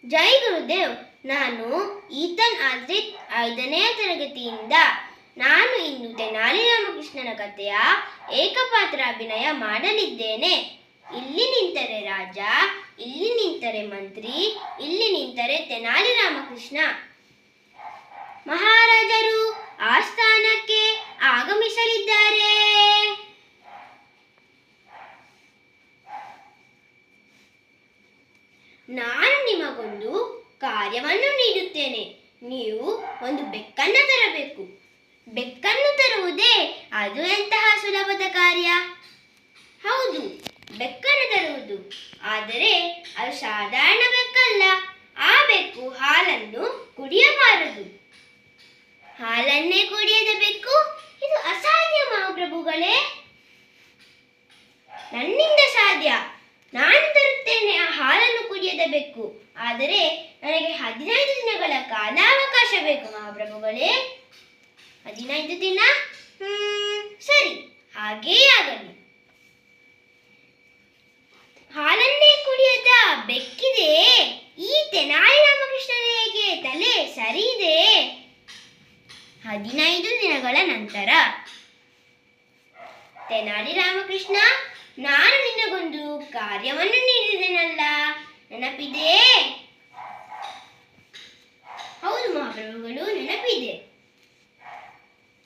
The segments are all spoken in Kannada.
ಜೈ ಗುರುದೇವ್. ನಾನು ಈತನ್ ಆದ್ರಿತ್ 5ನೇ ತರಗತಿಯಿಂದ. ನಾನು ಇಂದು ತೆನಾಲಿ ರಾಮಕೃಷ್ಣನ ಕಥೆಯ ಏಕಪಾತ್ರ ಅಭಿನಯ ಮಾಡಲಿದ್ದೇನೆ. ಇಲ್ಲಿ ನಿಂತರೆ ರಾಜ, ಇಲ್ಲಿ ನಿಂತರೆ ಮಂತ್ರಿ, ಇಲ್ಲಿ ನಿಂತರೆ ತೆನಾಲಿ ರಾಮಕೃಷ್ಣ. ಮಹಾರಾಜರು ಆಸ್ಥಾನಕ್ಕೆ ಆಗಮಿಸಲಿದ್ದಾರೆ. ನಾನು ನಿಮಗೊಂದು ಕಾರ್ಯವನ್ನು ನೀಡುತ್ತೇನೆ. ನೀವು ಒಂದು ಬೆಕ್ಕನ್ನು ತರಬೇಕು. ಬೆಕ್ಕನ್ನು ತರುವುದೇ ಅದು ಎಂತಹ ಸುಲಭದ ಕಾರ್ಯ? ಹೌದು, ಬೆಕ್ಕನ್ನು ತರುವುದು. ಆದರೆ ಅದು ಸಾಧಾರಣ ಬೆಕ್ಕಲ್ಲ. ಆ ಬೆಕ್ಕು ಹಾಲನ್ನು ಕುಡಿಯಬಾರದು. ಹಾಲನ್ನೇ ಕುಡಿಯದ ಬೆಕ್ಕು, ಇದು ಅಸಾಧ್ಯ ಮಹಾಪ್ರಭುಗಳೇ. ನನ್ನಿಂದ ಸಾಧ್ಯ. ನಾನು ತರುತ್ತೇನೆ ಆ ಹಾಲನ್ನು ಕುಡಿಯದ ಬೆಕ್ಕು. ಆದರೆ ನನಗೆ 15 ದಿನಗಳ ಕಾಲಾವಕಾಶ ಬೇಕು ಮಹಾಪ್ರಭುಗಳೇ. 15 ದಿನ? ಸರಿ, ಹಾಗೇ ಆಗಲಿ. ಹಾಲನ್ನೇ ಕುಡಿಯದ ಬೆಕ್ಕಿದೆ. ಈ ತೆನಾಲಿ ರಾಮಕೃಷ್ಣನಿಗೆ ತಲೆ ಸರಿ ಇದೆ. 15 ದಿನಗಳ ನಂತರ. ತೆನಾಲಿ ರಾಮಕೃಷ್ಣ, ನಾನು ನಿನಗೊಂದು ಕಾರ್ಯವನ್ನು ನೀಡಿದೆನಲ್ಲ, ನೆನಪಿದೆ? ಹೌದು ಮಹಾಪ್ರಭುಗಳು, ನೆನಪಿದೆ.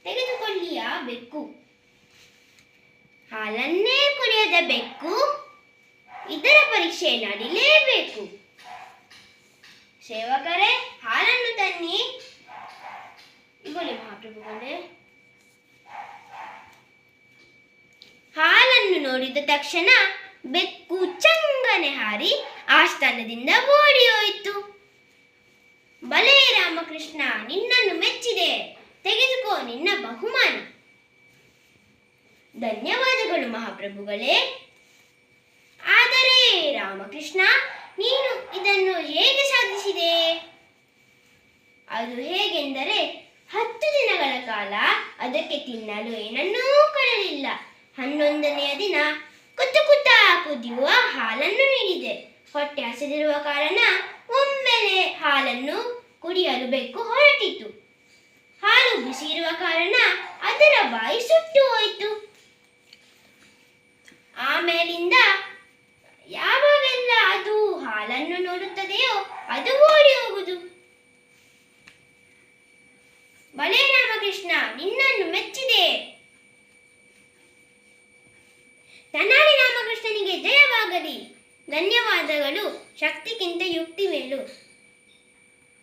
ತೆಗೆದುಕೊಳ್ಳಿಯ ಬೆಕ್ಕು. ಹಾಲನ್ನೇ ಕುಡಿಯದ ಬೆಕ್ಕು, ಇದರ ಪರೀಕ್ಷೆ ನಡೀಲೇಬೇಕು. ಸೇವಕರೇ, ಹಾಲನ್ನು ತನ್ನಿ. ಇಗೊಳ್ಳಿ ಮಹಾಪ್ರಭುಗಳೇ. ಹಾಲನ್ನು ನೋಡಿದ ತಕ್ಷಣ ಬೆಕ್ಕು ಚಂಗನೆ ಹಾರಿ ಆಸ್ಥಾನದಿಂದ ಓಡಿ ಹೋಯಿತು. ಬಲೇ ರಾಮಕೃಷ್ಣ, ನಿನ್ನನ್ನು ಮೆಚ್ಚಿದೆ. ತೆಗೆದುಕೋ ನಿನ್ನ ಬಹುಮಾನ. ಧನ್ಯವಾದಗಳು ಮಹಾಪ್ರಭುಗಳೇ. ಆದರೆ ರಾಮಕೃಷ್ಣ, ನೀನು ಇದನ್ನು ಹೇಗೆ ಸಾಧಿಸಿದೆ? ಅದು ಹೇಗೆಂದರೆ 10 ದಿನಗಳ ಕಾಲ ಅದಕ್ಕೆ ತಿನ್ನಲು ಏನನ್ನೂ ಕೊಡಲಿಲ್ಲ. 11ನೆಯ ದಿನ ಕುತ್ತು ಕುತ್ತ ಕುದಿಯುವ ಹಾಲನ್ನು ನೀಡಿದೆ. ಹೊಟ್ಟೆ ಹಸಿದಿರುವ ಕಾರಣ ಒಮ್ಮೆಲೆ ಹಾಲನ್ನು ಕುಡಿಯಲು ಬೆಕ್ಕು ಹೊರಟಿತು. ಹಾಲು ಬಿಸಿ ಇರುವ ಕಾರಣ ಅದರ ಬಾಯಿ ಸುಟ್ಟು ಹೋಯಿತು. ಆಮೇಲಿಂದ ಯಾವಾಗೆಲ್ಲ ಅದು ಹಾಲನ್ನು ನೋಡುತ್ತದೆಯೋ ಅದು ಓಡಿ ಹೋಗುವುದು. ಬಲೇ ರಾಮಕೃಷ್ಣ, ನಿನ್ನನ್ನು ಮೆಚ್ಚಿದೆ. ತೆನಾಲಿ ರಾಮಕೃಷ್ಣನಿಗೆ ಜಯವಾಗಲಿ. ಧನ್ಯವಾದಗಳು. ಶಕ್ತಿಗಿಂತ ಯುಕ್ತಿ ಮೇಲು.